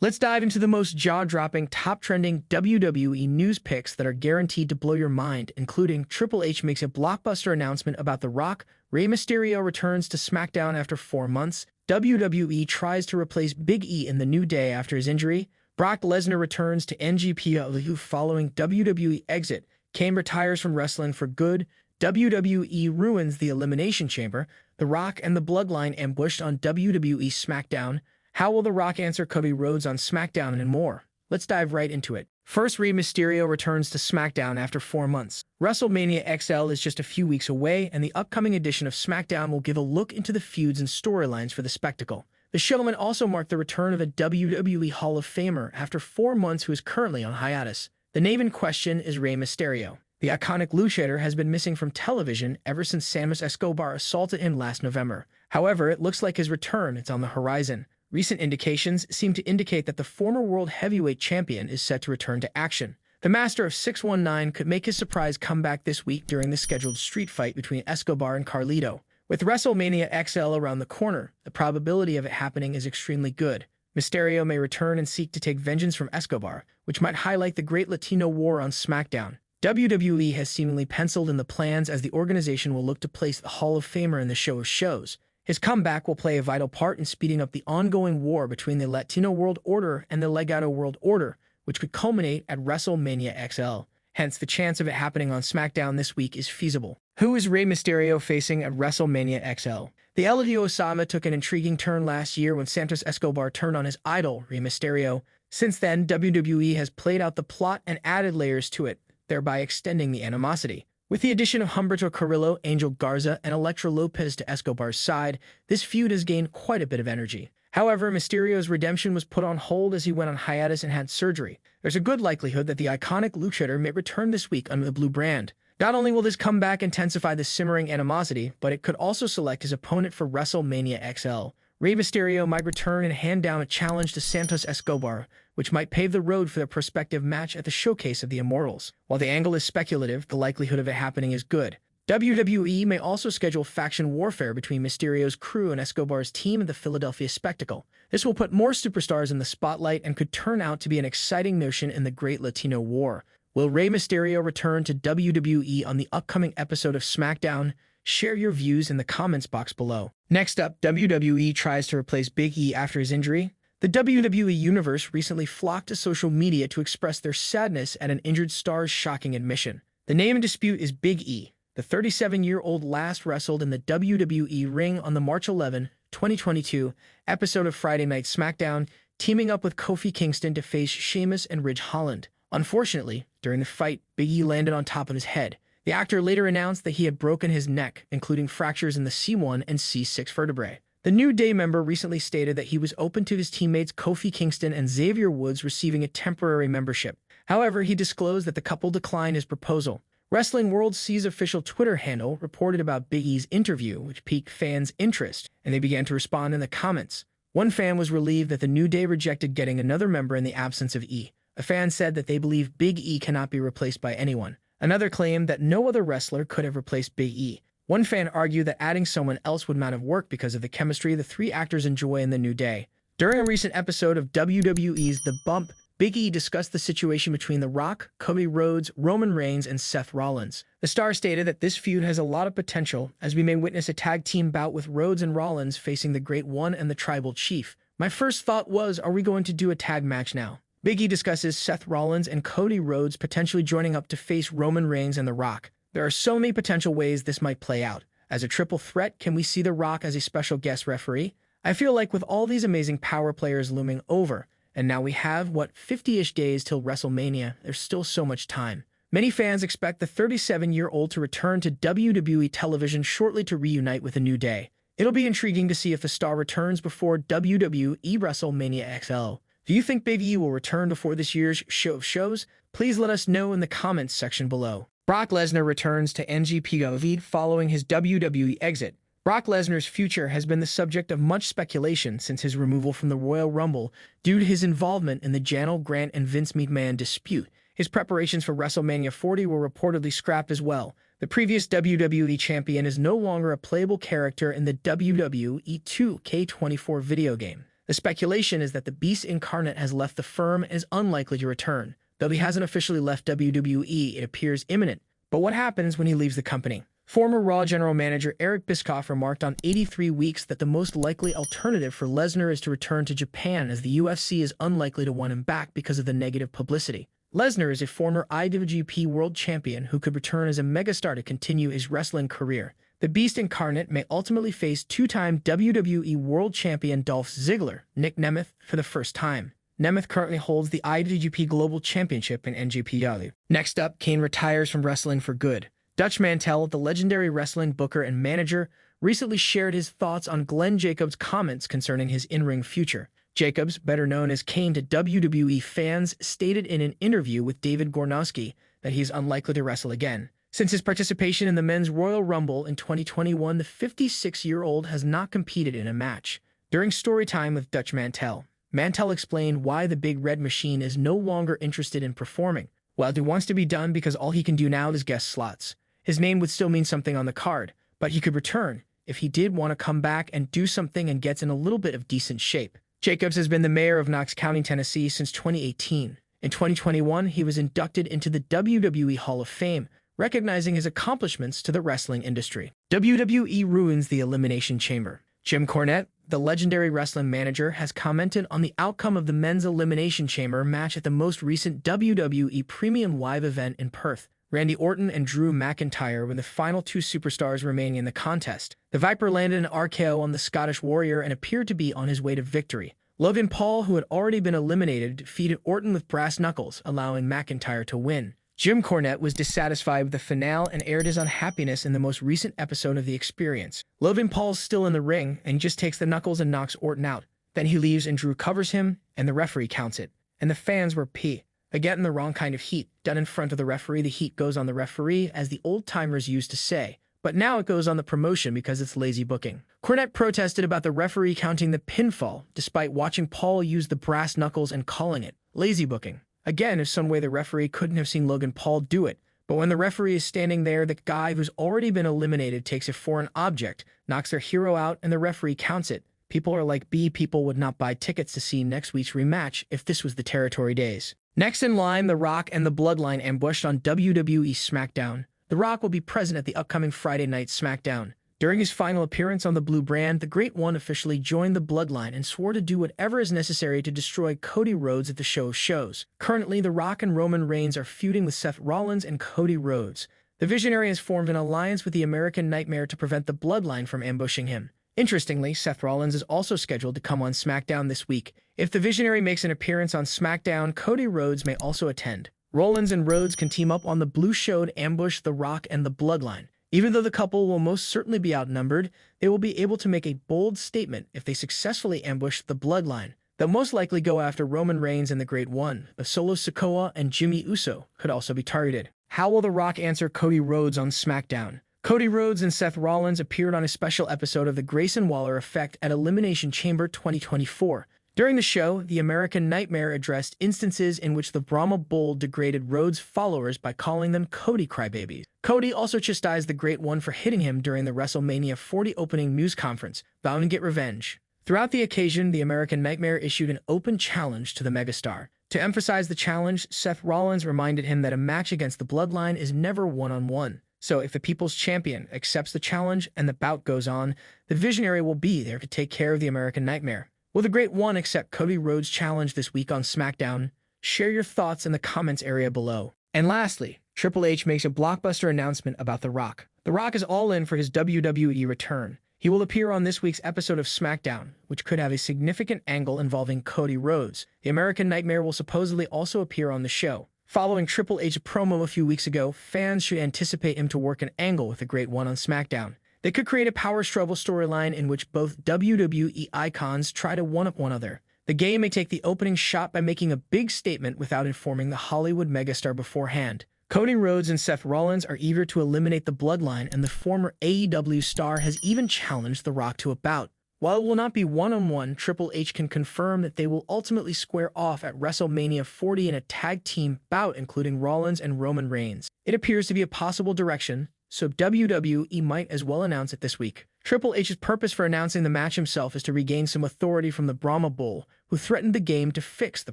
Let's dive into the most jaw-dropping, top-trending WWE news picks that are guaranteed to blow your mind, including Triple H makes a blockbuster announcement about The Rock, Rey Mysterio returns to SmackDown after 4 months, WWE tries to replace Big E in the New Day after his injury, Brock Lesnar returns to NJPW following WWE exit, Kane retires from wrestling for good, WWE ruins the Elimination Chamber, The Rock and The Bloodline ambushed on WWE SmackDown, how will The Rock answer Cody Rhodes on SmackDown, and more? Let's dive right into it. First, Rey Mysterio returns to SmackDown after 4 months. WrestleMania XL is just a few weeks away, and the upcoming edition of SmackDown will give a look into the feuds and storylines for the spectacle. The showman also marked the return of a WWE Hall of Famer after 4 months who is currently on hiatus. The name in question is Rey Mysterio. The iconic luchador has been missing from television ever since Santos Escobar assaulted him last November. However, it looks like his return is on the horizon. Recent indications seem to indicate that the former World Heavyweight Champion is set to return to action. The Master of 619 could make his surprise comeback this week during the scheduled street fight between Escobar and Carlito. With WrestleMania XL around the corner, the probability of it happening is extremely good. Mysterio may return and seek to take vengeance from Escobar, which might highlight the Great Latino War on SmackDown. WWE has seemingly penciled in the plans as the organization will look to place the Hall of Famer in the show of shows. His comeback will play a vital part in speeding up the ongoing war between the Latino World Order and the Legado World Order, which could culminate at WrestleMania XL. Hence, the chance of it happening on SmackDown this week is feasible. Who is Rey Mysterio facing at WrestleMania XL? The LWO saga took an intriguing turn last year when Santos Escobar turned on his idol, Rey Mysterio. Since then, WWE has played out the plot and added layers to it, thereby extending the animosity. With the addition of Humberto Carrillo, Angel Garza, and Elektra Lopez to Escobar's side, this feud has gained quite a bit of energy. However, Mysterio's redemption was put on hold as he went on hiatus and had surgery. There's a good likelihood that the iconic luchador may return this week under the blue brand. Not only will this comeback intensify the simmering animosity, but it could also select his opponent for WrestleMania XL. Rey Mysterio might return and hand down a challenge to Santos Escobar, which might pave the road for their prospective match at the Showcase of the Immortals. While the angle is speculative, the likelihood of it happening is good. WWE may also schedule faction warfare between Mysterio's crew and Escobar's team at the Philadelphia Spectacle. This will put more superstars in the spotlight and could turn out to be an exciting notion in the Great Latino War. Will Rey Mysterio return to WWE on the upcoming episode of SmackDown? Share your views in the comments box below. Next up, WWE tries to replace Big E after his injury. The WWE Universe recently flocked to social media to express their sadness at an injured star's shocking admission. The name in dispute is Big E. The 37-year-old last wrestled in the WWE ring on the March 11, 2022 episode of Friday Night SmackDown, teaming up with Kofi Kingston to face Sheamus and Ridge Holland. Unfortunately, during the fight, Big E landed on top of his head. The actor later announced that he had broken his neck, including fractures in the C1 and C6 vertebrae. The New Day member recently stated that he was open to his teammates Kofi Kingston and Xavier Woods receiving a temporary membership. However, he disclosed that the couple declined his proposal. Wrestling World C's official Twitter handle reported about Big E's interview, which piqued fans' interest, and they began to respond in the comments. One fan was relieved that the New Day rejected getting another member in the absence of E. A fan said that they believe Big E cannot be replaced by anyone. Another claimed that no other wrestler could have replaced Big E. One fan argued that adding someone else would not have worked because of the chemistry the three actors enjoy in the New Day. During a recent episode of WWE's The Bump, Big E discussed the situation between The Rock, Cody Rhodes, Roman Reigns, and Seth Rollins. The star stated that this feud has a lot of potential, as we may witness a tag team bout with Rhodes and Rollins facing the Great One and the Tribal Chief. My first thought was, are we going to do a tag match now? Big E discusses Seth Rollins and Cody Rhodes potentially joining up to face Roman Reigns and The Rock. There are so many potential ways this might play out. As a triple threat, can we see The Rock as a special guest referee? I feel like with all these amazing power players looming over, and now we have, 50-ish days till WrestleMania, there's still so much time. Many fans expect the 37-year-old to return to WWE television shortly to reunite with a New Day. It'll be intriguing to see if the star returns before WWE WrestleMania XL. Do you think Big E will return before this year's show of shows? Please let us know in the comments section below. Brock Lesnar returns to NJPW following his WWE exit. Brock Lesnar's future has been the subject of much speculation since his removal from the Royal Rumble due to his involvement in the Janelle Grant and Vince McMahon dispute. His preparations for WrestleMania 40 were reportedly scrapped as well. The previous WWE champion is no longer a playable character in the WWE 2K24 video game. The speculation is that the Beast incarnate has left the firm and is unlikely to return. Though he hasn't officially left WWE, it appears imminent. But what happens when he leaves the company? Former Raw general manager Eric Bischoff remarked on 83 Weeks that the most likely alternative for Lesnar is to return to Japan, as the UFC is unlikely to want him back because of the negative publicity. Lesnar is a former IWGP World Champion who could return as a megastar to continue his wrestling career. The Beast incarnate may ultimately face two-time WWE World Champion Dolph Ziggler, Nick Nemeth, for the first time. Nemeth currently holds the IWGP Global Championship in NJPW. Next up, Kane retires from wrestling for good. Dutch Mantel, the legendary wrestling booker and manager, recently shared his thoughts on Glenn Jacobs' comments concerning his in-ring future. Jacobs, better known as Kane to WWE fans, stated in an interview with David Gornowski that he is unlikely to wrestle again. Since his participation in the Men's Royal Rumble in 2021, the 56-year-old has not competed in a match. During Storytime with Dutch Mantel, Mantel explained why the Big Red Machine is no longer interested in performing. While it wants to be done because all he can do now is guest slots. His name would still mean something on the card, but he could return if he did want to come back and do something and gets in a little bit of decent shape. Jacobs has been the mayor of Knox County, Tennessee since 2018. In 2021, he was inducted into the WWE Hall of Fame, recognizing his accomplishments to the wrestling industry. WWE ruins the Elimination Chamber. Jim Cornette, the legendary wrestling manager, has commented on the outcome of the men's Elimination Chamber match at the most recent WWE Premium Live event in Perth. Randy Orton and Drew McIntyre were the final two superstars remaining in the contest. The Viper landed an RKO on the Scottish Warrior and appeared to be on his way to victory. Logan Paul, who had already been eliminated, defeated Orton with brass knuckles, allowing McIntyre to win. Jim Cornette was dissatisfied with the finale and aired his unhappiness in the most recent episode of The Experience. Logan Paul's still in the ring and just takes the knuckles and knocks Orton out. Then he leaves and Drew covers him, and the referee counts it. And the fans were pissed. Again, the wrong kind of heat. Done in front of the referee, the heat goes on the referee, as the old-timers used to say. But now it goes on the promotion because it's lazy booking. Cornette protested about the referee counting the pinfall, despite watching Paul use the brass knuckles and calling it lazy booking. Again, if some way the referee couldn't have seen Logan Paul do it. But when the referee is standing there, the guy who's already been eliminated takes a foreign object, knocks their hero out, and the referee counts it. People are like, people would not buy tickets to see next week's rematch if this was the territory days. Next in line, The Rock and The Bloodline ambushed on WWE SmackDown. The Rock will be present at the upcoming Friday night SmackDown. During his final appearance on the Blue brand, the Great One officially joined the Bloodline and swore to do whatever is necessary to destroy Cody Rhodes at the show's shows. Currently, The Rock and Roman Reigns are feuding with Seth Rollins and Cody Rhodes. The Visionary has formed an alliance with the American Nightmare to prevent the Bloodline from ambushing him. Interestingly, Seth Rollins is also scheduled to come on SmackDown this week. If the Visionary makes an appearance on SmackDown, Cody Rhodes may also attend. Rollins and Rhodes can team up on the Blue show to ambush The Rock and the Bloodline. Even though the couple will most certainly be outnumbered, they will be able to make a bold statement if they successfully ambush the Bloodline. They'll most likely go after Roman Reigns and the Great One, but Solo Sikoa and Jimmy Uso could also be targeted. How will The Rock answer Cody Rhodes on SmackDown? Cody Rhodes and Seth Rollins appeared on a special episode of The Grayson Waller Effect at Elimination Chamber 2024. During the show, the American Nightmare addressed instances in which the Brahma Bull degraded Rhodes' followers by calling them Cody crybabies. Cody also chastised the Great One for hitting him during the WrestleMania 40 opening news conference, vowing to get revenge. Throughout the occasion, the American Nightmare issued an open challenge to the megastar. To emphasize the challenge, Seth Rollins reminded him that a match against the Bloodline is never one-on-one. So if the People's Champion accepts the challenge and the bout goes on, the Visionary will be there to take care of the American Nightmare. Will the Great One accept Cody Rhodes' challenge this week on SmackDown? Share your thoughts in the comments area below. And lastly, Triple H makes a blockbuster announcement about The Rock. The Rock is all in for his WWE return. He will appear on this week's episode of SmackDown, which could have a significant angle involving Cody Rhodes. The American Nightmare will supposedly also appear on the show. Following Triple H's promo a few weeks ago, fans should anticipate him to work an angle with the Great One on SmackDown. They could create a power struggle storyline in which both WWE icons try to one-up one another. The game may take the opening shot by making a big statement without informing the Hollywood megastar beforehand. Cody Rhodes and Seth Rollins are eager to eliminate the Bloodline, and the former AEW star has even challenged The Rock to a bout. While it will not be one-on-one, Triple H can confirm that they will ultimately square off at WrestleMania 40 in a tag team bout including Rollins and Roman Reigns. It appears to be a possible direction, so WWE might as well announce it this week. Triple H's purpose for announcing the match himself is to regain some authority from the Brahma Bull, who threatened the game to fix the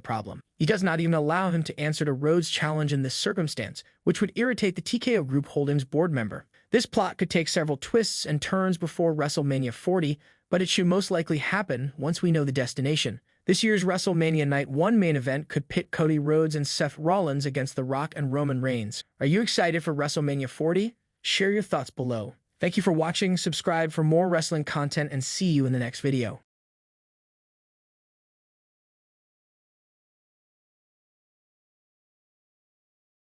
problem. He does not even allow him to answer to Rhodes' challenge in this circumstance, which would irritate the TKO Group Holdings board member. This plot could take several twists and turns before WrestleMania 40, but it should most likely happen once we know the destination. This year's WrestleMania Night 1 main event could pit Cody Rhodes and Seth Rollins against The Rock and Roman Reigns. Are you excited for WrestleMania 40? Share your thoughts below. Thank you for watching, subscribe for more wrestling content, and see you in the next video.